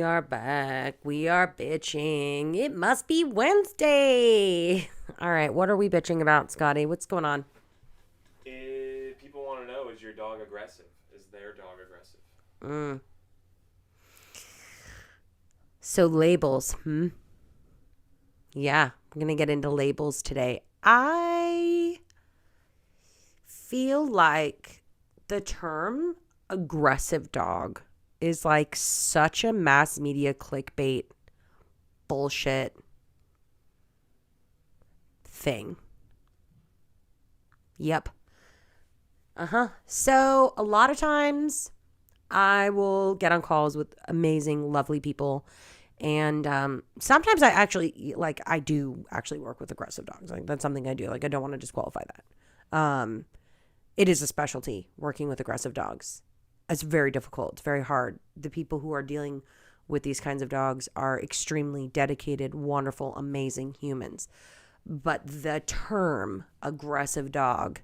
We are back. We are bitching. It must be Wednesday. All right, what are we bitching about, Scotty? What's going on? If people want to know, is your dog aggressive? Is their dog aggressive? Mm. So labels, Yeah, I'm going to get into labels today. I feel like the term aggressive dog is like such a mass media clickbait bullshit thing. Yep. So a lot of times I will get on calls with amazing, lovely people. And sometimes I do actually work with aggressive dogs. Like that's something I do. Like I don't want to disqualify that. It is a specialty working with aggressive dogs. It's very difficult. It's very hard. The people who are dealing with these kinds of dogs are extremely dedicated, wonderful, amazing humans. But the term aggressive dog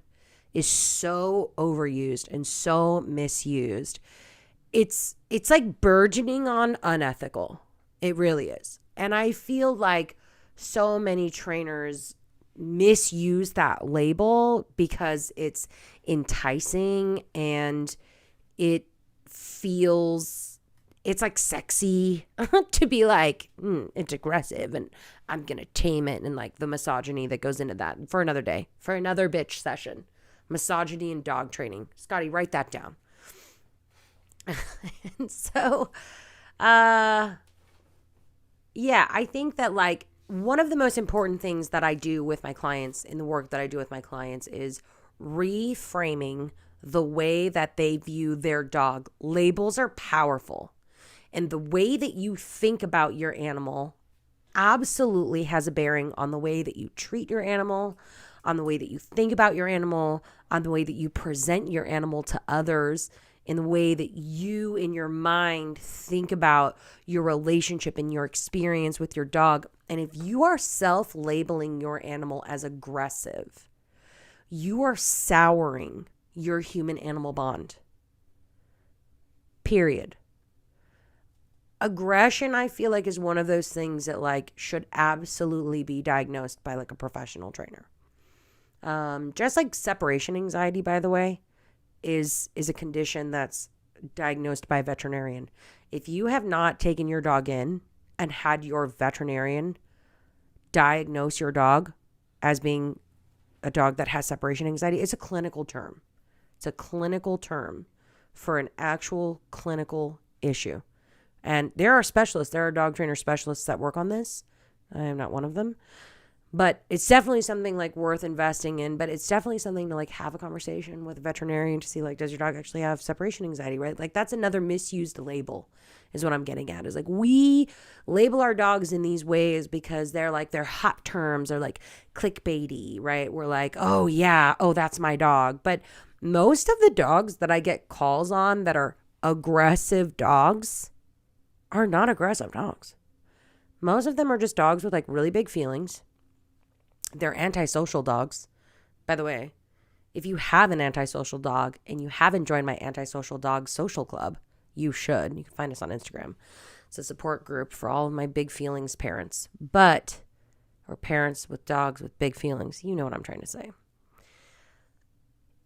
is so overused and so misused. It's like burgeoning on unethical. It really is. And I feel like so many trainers misuse that label because it's enticing and it feels it's like sexy to be like it's aggressive and I'm gonna tame it, and like the misogyny that goes into that for another day, for another bitch session. Misogyny and dog training. Scotty, write that down. And so yeah, I think that like one of the most important things that I do with my clients in the work that I do with my clients is reframing the way that they view their dog. Labels are powerful. And the way that you think about your animal absolutely has a bearing on the way that you treat your animal, on the way that you think about your animal, on the way that you present your animal to others, in the way that you in your mind think about your relationship and your experience with your dog. And if you are self-labeling your animal as aggressive, you are souring your human-animal bond. Period. Aggression, I feel like, is one of those things that like should absolutely be diagnosed by like a professional trainer. Just like separation anxiety, by the way, is a condition that's diagnosed by a veterinarian. If you have not taken your dog in and had your veterinarian diagnose your dog as being a dog that has separation anxiety, it's a clinical term. It's a clinical term for an actual clinical issue. And there are specialists, there are dog trainer specialists that work on this. I am not one of them. But it's definitely something like worth investing in, but it's definitely something to like have a conversation with a veterinarian to see like, does your dog actually have separation anxiety, right? Like that's another misused label is what I'm getting at, is like we label our dogs in these ways because they're hot terms or like clickbaity, right? We're like, oh yeah, oh that's my dog. But most of the dogs that I get calls on that are aggressive dogs are not aggressive dogs. Most of them are just dogs with like really big feelings. They're antisocial dogs. By the way, if you have an antisocial dog and you haven't joined my antisocial dog social club, you should. You can find us on Instagram. It's a support group for all of my big feelings parents, or parents with dogs with big feelings. You know what I'm trying to say.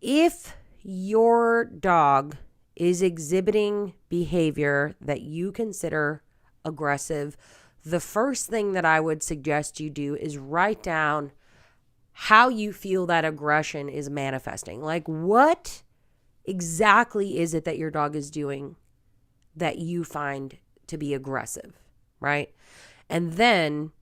If your dog is exhibiting behavior that you consider aggressive, the first thing that I would suggest you do is write down how you feel that aggression is manifesting. Like, what exactly is it that your dog is doing that you find to be aggressive, right? And then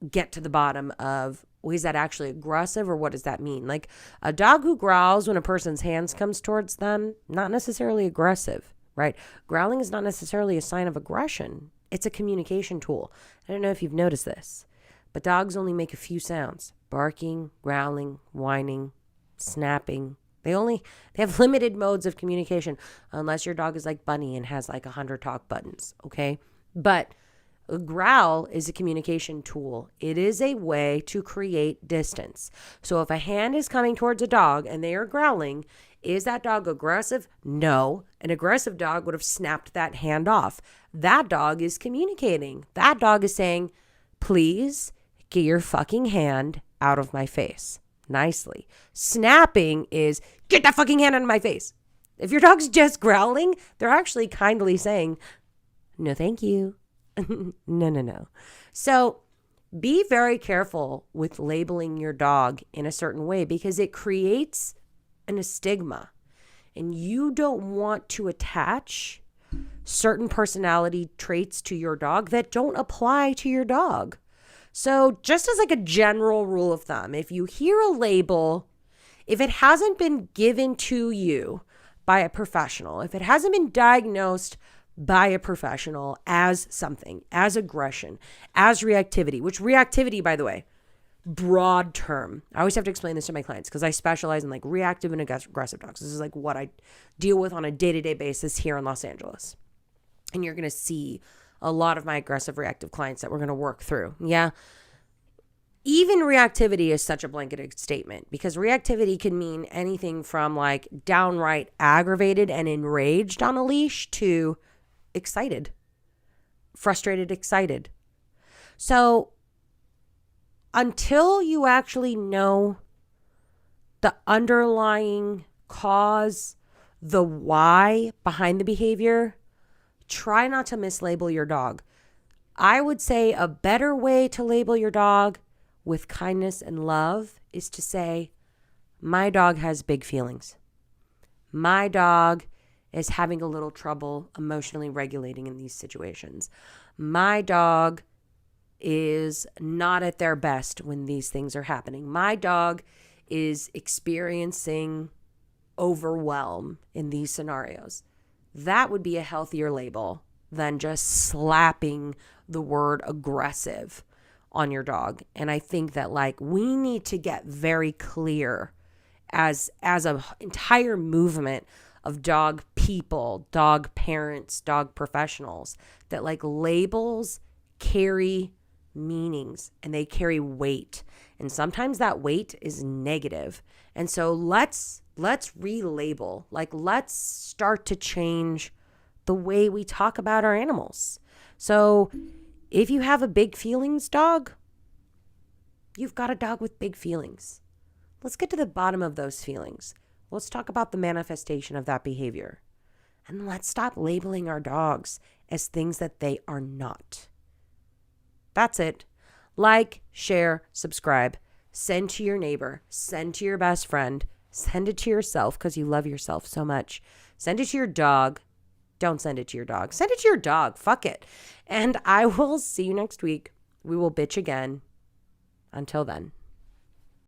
get to the bottom of, well, is that actually aggressive or what does that mean? Like a dog who growls when a person's hands comes towards them, not necessarily aggressive, right? Growling is not necessarily a sign of aggression. It's a communication tool. I don't know if you've noticed this, but dogs only make a few sounds: barking, growling, whining, snapping. They have limited modes of communication unless your dog is like Bunny and has like 100 talk buttons, okay? But A growl is a communication tool. It is a way to create distance. So if a hand is coming towards a dog and they are growling, is that dog aggressive? No. An aggressive dog would have snapped that hand off. That dog is communicating. That dog is saying, please get your fucking hand out of my face. Nicely. Snapping is, get that fucking hand out of my face. If your dog's just growling, they're actually kindly saying, no, thank you. No. So be very careful with labeling your dog in a certain way because it creates a stigma. And you don't want to attach certain personality traits to your dog that don't apply to your dog. So just as like a general rule of thumb, if you hear a label, if it hasn't been given to you by a professional, if it hasn't been diagnosed by a professional as something, as aggression, as reactivity, which reactivity, by the way, broad term. I always have to explain this to my clients because I specialize in like reactive and aggressive dogs. This is like what I deal with on a day-to-day basis here in Los Angeles. And you're going to see a lot of my aggressive reactive clients that we're going to work through. Yeah. Even reactivity is such a blanketed statement because reactivity can mean anything from like downright aggravated and enraged on a leash to excited, frustrated, excited. So until you actually know the underlying cause, the why behind the behavior, try not to mislabel your dog. I would say a better way to label your dog with kindness and love is to say, my dog has big feelings. My dog is having a little trouble emotionally regulating in these situations. My dog is not at their best when these things are happening. My dog is experiencing overwhelm in these scenarios. That would be a healthier label than just slapping the word aggressive on your dog. And I think that like we need to get very clear as an entire movement of dog people, dog parents, dog professionals, that like labels carry meanings and they carry weight. And sometimes that weight is negative. And so let's relabel. Like let's start to change the way we talk about our animals. So if you have a big feelings dog, you've got a dog with big feelings. Let's get to the bottom of those feelings. Let's talk about the manifestation of that behavior. And let's stop labeling our dogs as things that they are not. That's it. Like, share, subscribe. Send to your neighbor. Send to your best friend. Send it to yourself because you love yourself so much. Send it to your dog. Don't send it to your dog. Send it to your dog. Fuck it. And I will see you next week. We will bitch again. Until then.